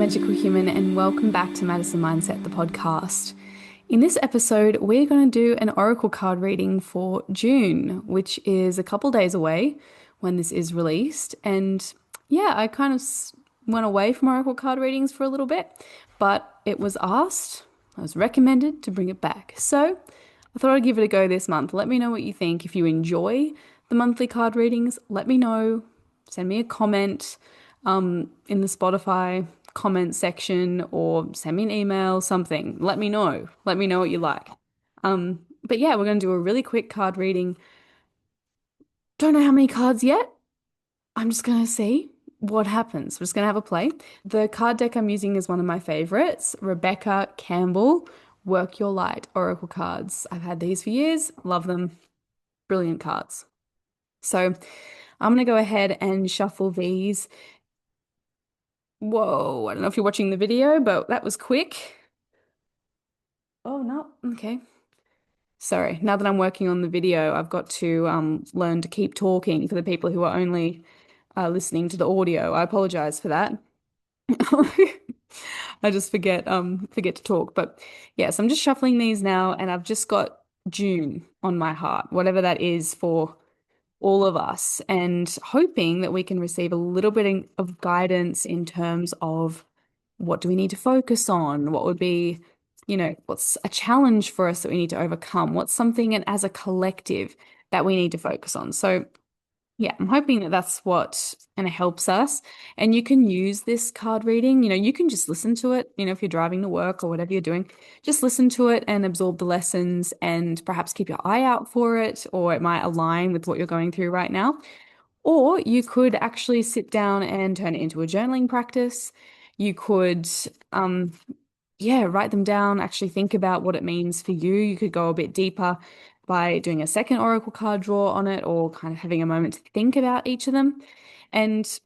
magical human, and welcome back to Madison Mindset, the podcast. In this episode, we're going to do an oracle card reading for June, which is a couple days away when this is released. And yeah, I kind of went away from oracle card readings for a little bit, but it was asked, I was recommended to bring it back. So I thought I'd give it a go this month. Let me know what you think. If you enjoy the monthly card readings, let me know. Send me a comment in the Spotify comment section or send me an email, something. Let me know. Let me know what you like. But yeah, we're going to do a really quick card reading. Don't know how many cards yet. I'm just going to see what happens. We're just going to have a play. The card deck I'm using is one of my favorites, Rebecca Campbell, Work Your Light Oracle cards. I've had these for years. Love them. Brilliant cards. So I'm going to go ahead and shuffle these. Whoa, I don't know if you're watching the video, but that was quick. Oh, no. Okay. Sorry. Now that I'm working on the video, I've got to learn to keep talking for the people who are only listening to the audio. I apologize for that. I just forget to talk. But yes, I'm just shuffling these now, and I've just got June on my heart, whatever that is for all of us, and hoping that we can receive a little bit of guidance in terms of what do we need to focus on? What would be, what's a challenge for us that we need to overcome? What's something and as a collective that we need to focus on? So yeah, I'm hoping that that's what kind of helps us. And you can use this card reading, you can just listen to it, if you're driving to work or whatever you're doing, just listen to it and absorb the lessons and perhaps keep your eye out for it, or it might align with what you're going through right now. Or you could actually sit down and turn it into a journaling practice. You could, yeah, write them down, actually think about what it means for you. You could go a bit deeper by doing a second oracle card draw on it, or kind of having a moment to think about each of them. And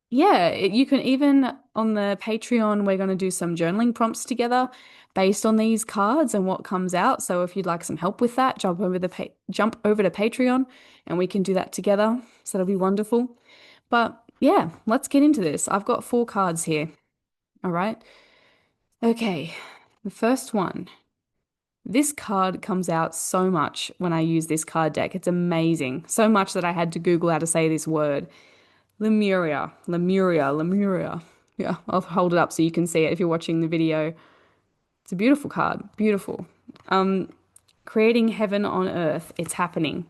yeah, you can even on the Patreon, we're going to do some journaling prompts together based on these cards and what comes out. So if you'd like some help with that, jump over to Patreon and we can do that together. So that'll be wonderful. But yeah, let's get into this. I've got 4 cards here. All right. Okay. The first one. This card comes out so much when I use this card deck. It's amazing. So much that I had to Google how to say this word. Lemuria, Lemuria, Lemuria. Yeah, I'll hold it up so you can see it if you're watching the video. It's a beautiful card. Beautiful. Creating heaven on earth. It's happening.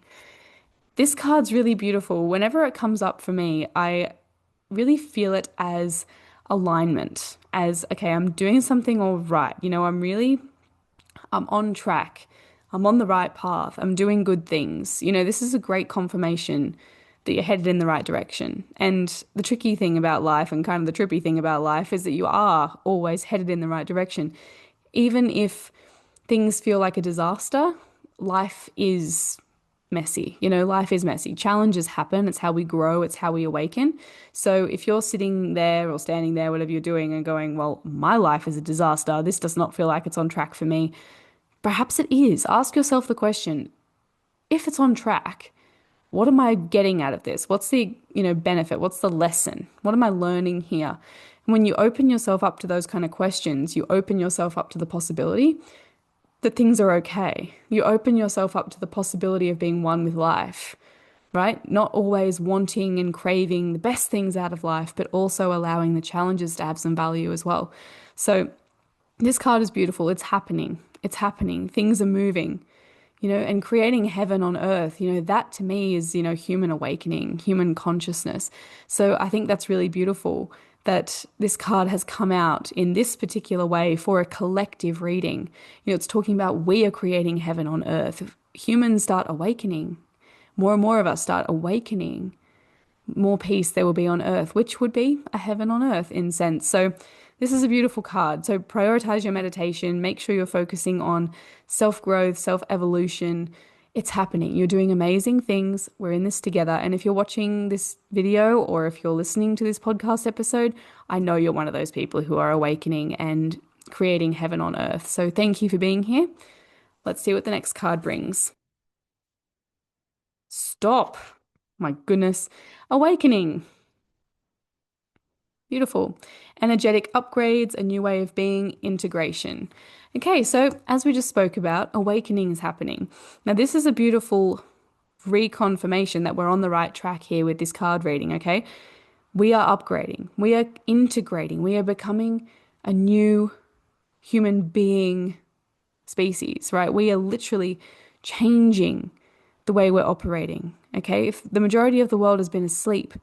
This card's really beautiful. Whenever it comes up for me, I really feel it as alignment, as, okay, I'm doing something all right. I'm on track. I'm on the right path. I'm doing good things. This is a great confirmation that you're headed in the right direction. And the tricky thing about life, and kind of the trippy thing about life, is that you are always headed in the right direction. Even if things feel like a disaster, life is messy. Life is messy. Challenges happen. It's how we grow. It's how we awaken. So if you're sitting there or standing there, whatever you're doing, and going, well, my life is a disaster. This does not feel like it's on track for me. Perhaps it is. Ask yourself the question, if it's on track, what am I getting out of this? What's the, benefit? What's the lesson? What am I learning here? And when you open yourself up to those kind of questions, you open yourself up to the possibility that things are okay. You open yourself up to the possibility of being one with life, right? Not always wanting and craving the best things out of life, but also allowing the challenges to have some value as well. So this card is beautiful. It's happening. It's happening. Things are moving, and creating heaven on earth, that to me is, human awakening, human consciousness. So I think that's really beautiful that this card has come out in this particular way for a collective reading. It's talking about we are creating heaven on earth. Humans start awakening. More and more of us start awakening. More peace there will be on earth, which would be a heaven on earth in sense. So this is a beautiful card. So prioritize your meditation. Make sure you're focusing on self-growth, self-evolution. It's happening. You're doing amazing things. We're in this together. And if you're watching this video or if you're listening to this podcast episode, I know you're one of those people who are awakening and creating heaven on earth. So thank you for being here. Let's see what the next card brings. Stop. My goodness. Awakening. Beautiful. Energetic upgrades, a new way of being, integration. Okay, so as we just spoke about, awakening is happening. Now, this is a beautiful reconfirmation that we're on the right track here with this card reading, okay? We are upgrading, we are integrating, we are becoming a new human being species, right? We are literally changing the way we're operating, okay? If the majority of the world has been asleep,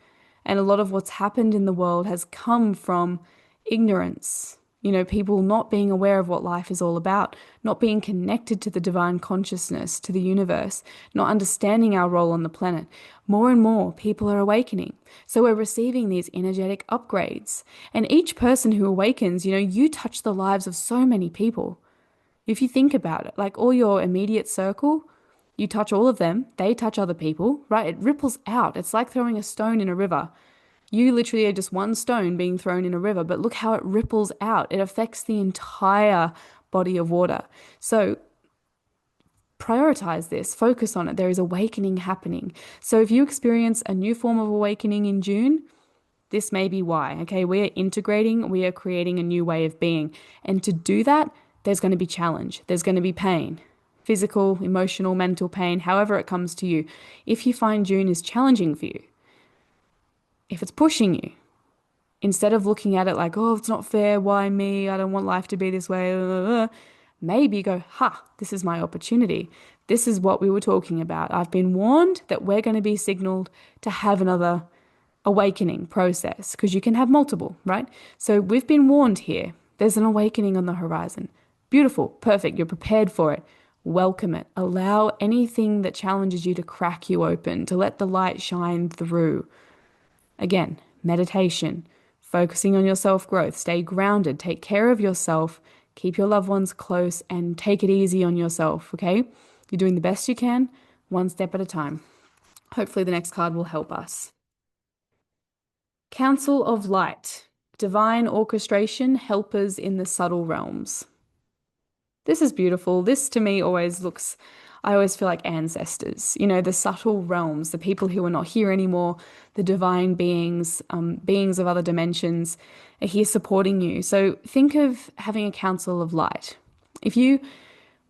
and a lot of what's happened in the world has come from ignorance, people not being aware of what life is all about, not being connected to the divine consciousness, to the universe, not understanding our role on the planet. More and more people are awakening. So we're receiving these energetic upgrades. And each person who awakens, you touch the lives of so many people. If you think about it, like all your immediate circle, you touch all of them, they touch other people, right? It ripples out. It's like throwing a stone in a river. You literally are just one stone being thrown in a river, but look how it ripples out. It affects the entire body of water. So prioritize this, focus on it. There is awakening happening. So if you experience a new form of awakening in June, this may be why. Okay, we are integrating, we are creating a new way of being. And to do that, there's going to be challenge, there's going to be pain, physical, emotional, mental pain, however it comes to you. If you find June is challenging for you, if it's pushing you, instead of looking at it like, oh, it's not fair, why me? I don't want life to be this way. Blah, blah, blah, maybe go, ha, this is my opportunity. This is what we were talking about. I've been warned that we're going to be signaled to have another awakening process because you can have multiple, right? So we've been warned here. There's an awakening on the horizon. Beautiful, perfect. You're prepared for it. Welcome it. Allow anything that challenges you to crack you open, to let the light shine through. Again, meditation, focusing on your self-growth, stay grounded, take care of yourself, keep your loved ones close, and take it easy on yourself, okay? You're doing the best you can, one step at a time. Hopefully the next card will help us. Council of Light, divine orchestration, helpers in the subtle realms. This is beautiful. This to me always looks, I always feel like ancestors, the subtle realms, the people who are not here anymore, the divine beings, beings of other dimensions are here supporting you. So think of having a council of light. If you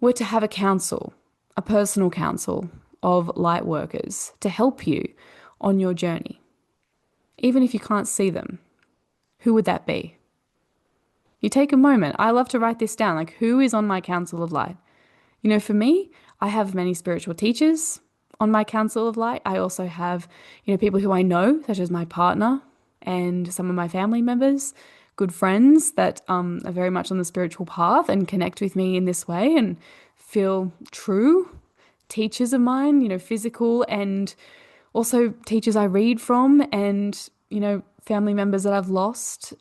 were to have a council, a personal council of light workers to help you on your journey, even if you can't see them, who would that be? You take a moment. I love to write this down, like who is on my council of light? For me, I have many spiritual teachers on my council of light. I also have, people who I know, such as my partner and some of my family members, good friends that are very much on the spiritual path and connect with me in this way and feel true. Teachers of mine, physical and also teachers I read from and, family members that I've lost,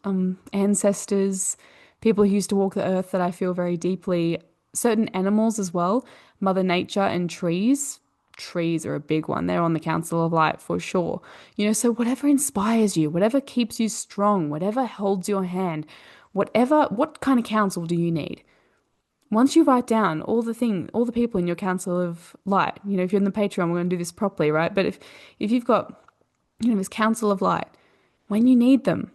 ancestors, people who used to walk the earth that I feel very deeply, certain animals as well, Mother Nature and trees. Trees are a big one. They're on the Council of Light for sure. So whatever inspires you, whatever keeps you strong, whatever holds your hand, what kind of counsel do you need? Once you write down all the people in your Council of Light, if you're in the Patreon, we're going to do this properly, right? But if you've got, this Council of Light, when you need them,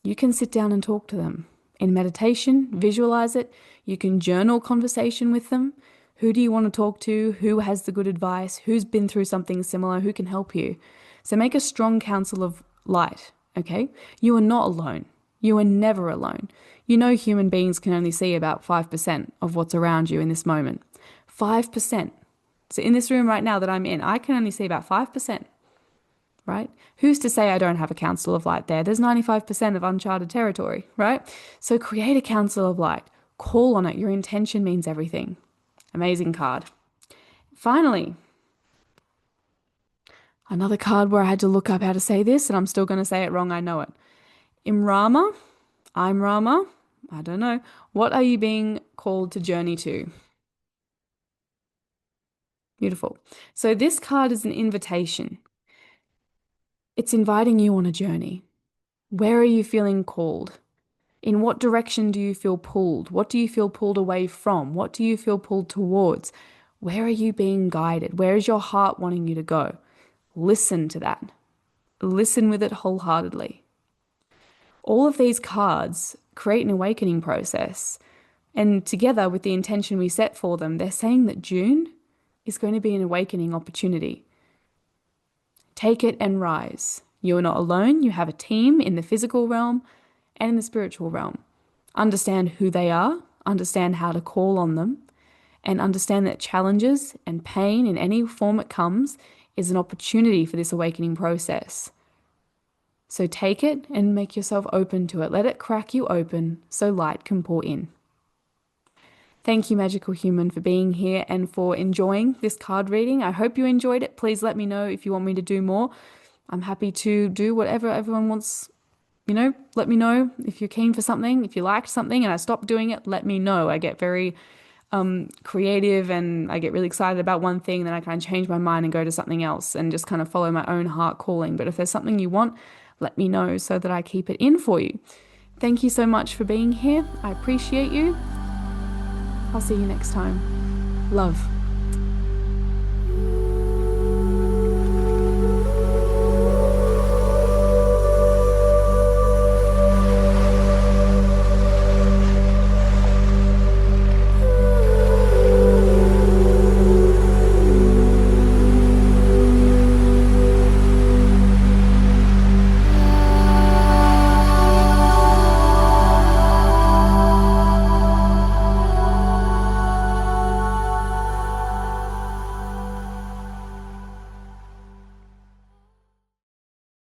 you can sit down and talk to them. In meditation, visualize it. You can journal conversation with them. Who do you want to talk to? Who has the good advice? Who's been through something similar? Who can help you? So make a strong council of light, okay? You are not alone. You are never alone. Human beings can only see about 5% of what's around you in this moment. 5%. So in this room right now that I'm in, I can only see about 5%. Right? Who's to say I don't have a council of light there? There's 95% of uncharted territory, right? So create a council of light. Call on it. Your intention means everything. Amazing card. Finally, another card where I had to look up how to say this, and I'm still going to say it wrong. I know it. Imrama, I'm Rama. I don't know. What are you being called to journey to? Beautiful. So this card is an invitation. It's inviting you on a journey. Where are you feeling called? In what direction do you feel pulled? What do you feel pulled away from? What do you feel pulled towards? Where are you being guided? Where is your heart wanting you to go? Listen to that. Listen with it wholeheartedly. All of these cards create an awakening process. And together with the intention we set for them, they're saying that June is going to be an awakening opportunity. Take it and rise. You are not alone. You have a team in the physical realm and in the spiritual realm. Understand who they are, understand how to call on them, and understand that challenges and pain in any form it comes is an opportunity for this awakening process. So take it and make yourself open to it. Let it crack you open so light can pour in. Thank you, Magical Human, for being here and for enjoying this card reading. I hope you enjoyed it. Please let me know if you want me to do more. I'm happy to do whatever everyone wants. Let me know if you're keen for something. If you liked something and I stopped doing it, let me know. I get very creative and I get really excited about one thing, then I kind of change my mind and go to something else and just kind of follow my own heart calling. But if there's something you want, let me know so that I keep it in for you. Thank you so much for being here. I appreciate you. I'll see you next time. Love.